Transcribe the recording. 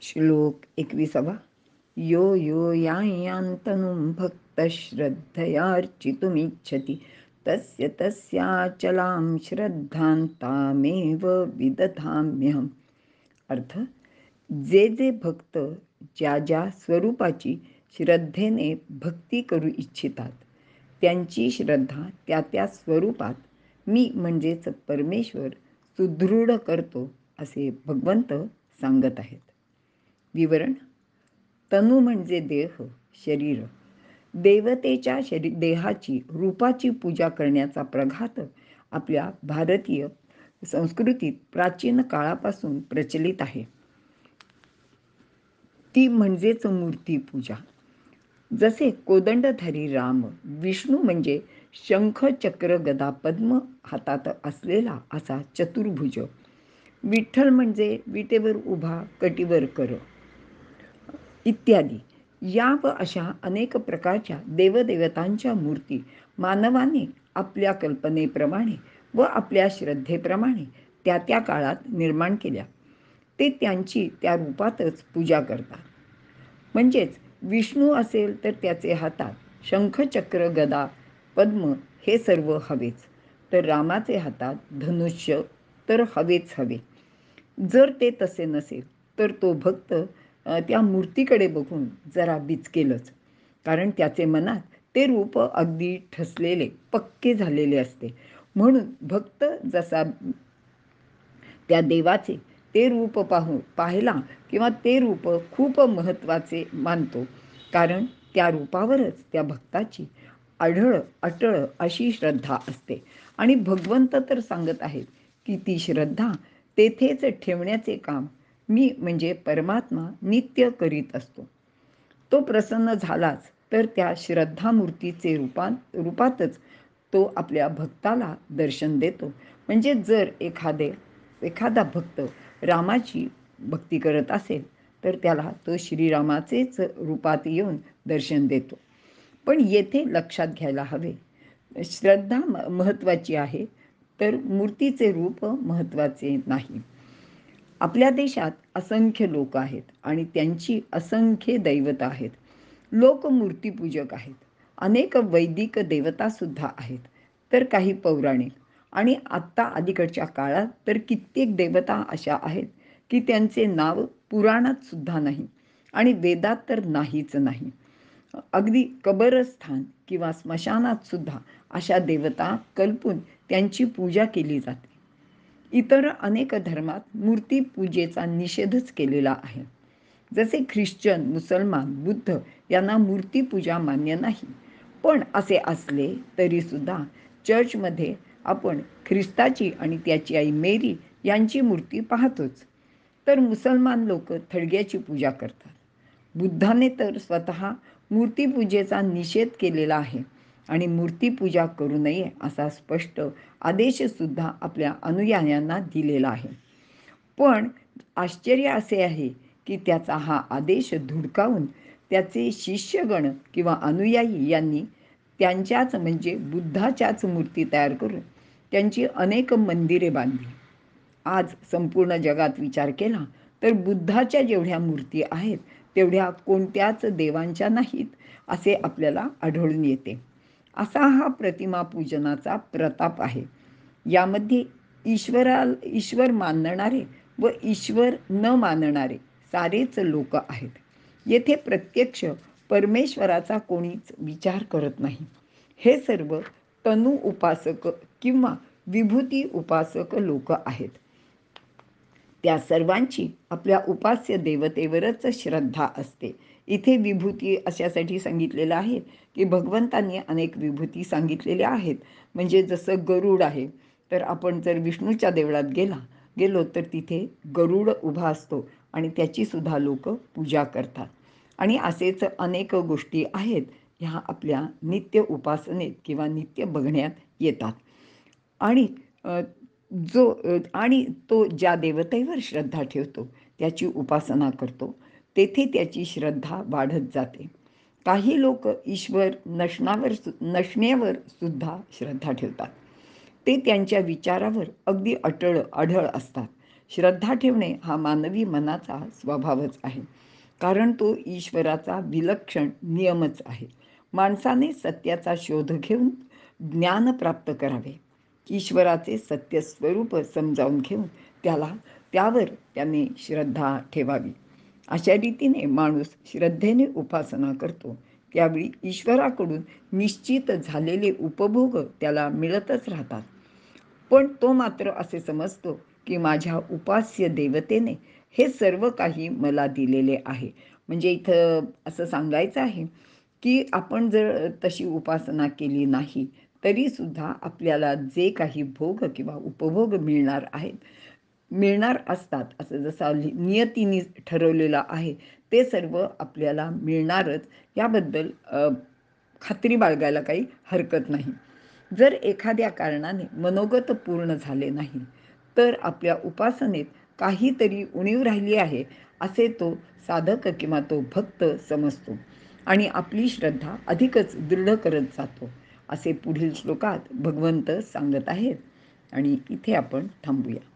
श्लोक 21. यो यो यायान्तनुं भक्तश्रद्धयार्चितुमिच्छति तस्य तस्याचलां श्रद्धां तामेव विदधाम्यहम्. अर्थ, जे जे भक्त ज्या ज्या स्वरूपाची श्रद्धेने भक्ती करू इच्छितात त्यांची श्रद्धा त्या त्या स्वरूपात मी म्हणजेच परमेश्वर सुदृढ करतो असे भगवंत सांगत आहेत. विवरण. तनु म्हणजे देह, शरीर. देवतेच्या देहाची रूपाची पूजा करण्याचा प्रघात आपल्या भारतीय संस्कृतीत प्राचीन काळापासून प्रचलित आहे. ती म्हणजेच मूर्तीपूजा. जसे कोदंडधारी राम, विष्णू म्हणजे शंख चक्र गदा पद्म हातात असलेला असा चतुर्भुज, विठ्ठल म्हणजे विटेवर उभा कटीवर कर इत्यादी. या व अशा अनेक प्रकारच्या देवदेवतांच्या मूर्ती मानवाने आपल्या कल्पनेप्रमाणे व आपल्या श्रद्धेप्रमाणे त्या त्या काळात निर्माण केल्या. ते त्यांची त्या रूपातच पूजा करतात. म्हणजेच विष्णू असेल तर त्याचे हातात शंख चक्र गदा पद्म हे सर्व हवेच, तर रामाचे हातात धनुष्य तर हवेच हवे. जर ते तसे नसेल तर तो भक्त त्या मूर्तीकडे बघून जरा बिचकेलच, कारण त्याचे मनात ते रूप अगदी ठसलेले पक्के झालेले असते. म्हणून भक्त जसा त्या देवाचे ते रूप पाहिला किंवा ते रूप खूप महत्त्वाचे मानतो, कारण त्या रूपावरच त्या भक्ताची अटळ अशी श्रद्धा असते. आणि भगवंत तर सांगत आहेत की ती श्रद्धा तेथेच ठेवण्याचे काम मी म्हणजे परमात्मा नित्य करीत असतो. तो प्रसन्न झालाच तर त्या श्रद्धामूर्तीचे रूपातच तो आपल्या भक्ताला दर्शन देतो. म्हणजे जर एखादा भक्त रामाची भक्ती करत असेल तर त्याला तो श्रीरामाचेच रूपात येऊन दर्शन देतो. पण येथे लक्षात घ्यायला हवे, श्रद्धा महत्त्वाची आहे तर मूर्तीचे रूप महत्त्वाचे नाही. आपल्या देशात असंख्य लोक आहेत आणि त्यांची असंख्य दैवता आहेत. लोक मूर्तीपूजक आहेत. अनेक वैदिक देवतासुद्धा आहेत, तर काही पौराणिक. आणि आत्ता अलीकडच्या काळात तर कित्येक देवता अशा आहेत की त्यांचे नाव पुराणात सुद्धा नाही आणि वेदात तर नाहीच नाही. अगदी कबरस्थान किंवा स्मशानात सुद्धा अशा देवता कल्पून त्यांची पूजा केली जाते. इतर अनेक धर्मात मूर्तीपूजेचा निषेधच केलेला आहे. जसे ख्रिश्चन, मुसलमान, बुद्ध यांना मूर्तीपूजा मान्य नाही. पण असे असले तरीसुद्धा चर्चमध्ये आपण ख्रिस्ताची आणि त्याची आई मेरी यांची मूर्ती पाहतोच. तर मुसलमान लोक थडग्याची पूजा करतात. बुद्धाने तर स्वतः मूर्तीपूजेचा निषेध केलेला आहे आणि मूर्तीपूजा करू नये असा स्पष्ट आदेशसुद्धा आपल्या अनुयायांना दिलेला आहे. पण आश्चर्य असे आहे की त्याचा हा आदेश धुडकावून त्याचे शिष्यगण किंवा अनुयायी यांनी त्यांच्याच म्हणजे बुद्धाच्याच मूर्ती तयार करून त्यांची अनेक मंदिरे बांधली. आज संपूर्ण जगात विचार केला तर बुद्धाच्या जेवढ्या मूर्ती आहेत तेवढ्या कोणत्याच देवांच्या नाहीत असे आपल्याला आढळून येते. असा हा प्रतिमा पूजनाचा प्रताप आहे. यामध्ये ईश्वर मानणारे व ईश्वर न मानणारे सारेच लोक आहेत. येथे प्रत्यक्ष परमेश्वराचा कोणीच विचार करत नाही. हे सर्व तनु उपासक किंवा विभूती उपासक लोक आहेत. त्या सर्वांची आपल्या उपास्य देवतेवरच श्रद्धा असते. इथे विभूती अशासाठी सांगितलेलं आहे की भगवंतांनी अनेक विभूती सांगितलेल्या आहेत. म्हणजे जसं गरुड आहे, तर आपण जर विष्णूच्या देवळात गेलो तर तिथे गरुड उभा असतो आणि त्याची सुद्धा लोक पूजा करतात. आणि असेच अनेक गोष्टी आहेत ह्या आपल्या नित्य उपासनेत किंवा नित्य बघण्यात येतात. आणि तो ज्या देवतेवर श्रद्धा ठेवतो त्याची उपासना करतो तेथे त्याची श्रद्धा वाढत जाते. काही लोक ईश्वर नसण्यावर सुद्धा श्रद्धा ठेवतात. ते त्यांच्या विचारावर अगदी अढळ असतात. श्रद्धा ठेवणे हा मानवी मनाचा स्वभावच आहे, कारण तो ईश्वराचा विलक्षण नियमच आहे. माणसाने सत्याचा शोध घेऊन ज्ञान प्राप्त करावे. ईश्वराचे सत्य स्वरूप समजावून घेऊन त्यावर त्याने श्रद्धा ठेवावी. अशा रीतीने माणूस श्रद्धेने उपासना करतो, त्यावेळी ईश्वराकडून निश्चित झालेले उपभोग त्याला मिळतच राहतात. पण तो मात्र असे समजतो की माझ्या उपास्य देवतेने हे सर्व काही मला दिलेले आहे. म्हणजे इथं असं सांगायचं आहे की आपण जर तशी उपासना केली नाही, तरीसुद्धा आपल्याला जे काही भोग किंवा उपभोग मिळणार असतात, असं जसं नियतीने ठरवलेलं आहे, ते सर्व आपल्याला मिळणारच, याबद्दल खात्री बाळगायला काही हरकत नाही. जर एखाद्या कारणाने मनोगत पूर्ण झाले नाही, तर आपल्या उपासनेत काहीतरी उणीव राहिली आहे, असे तो साधक किंवा तो भक्त समजतो आणि आपली श्रद्धा अधिकच दृढ करत जातो, असे पुढील श्लोकात भगवंत सांगत आहेत. आणि इथे आपण थांबूया.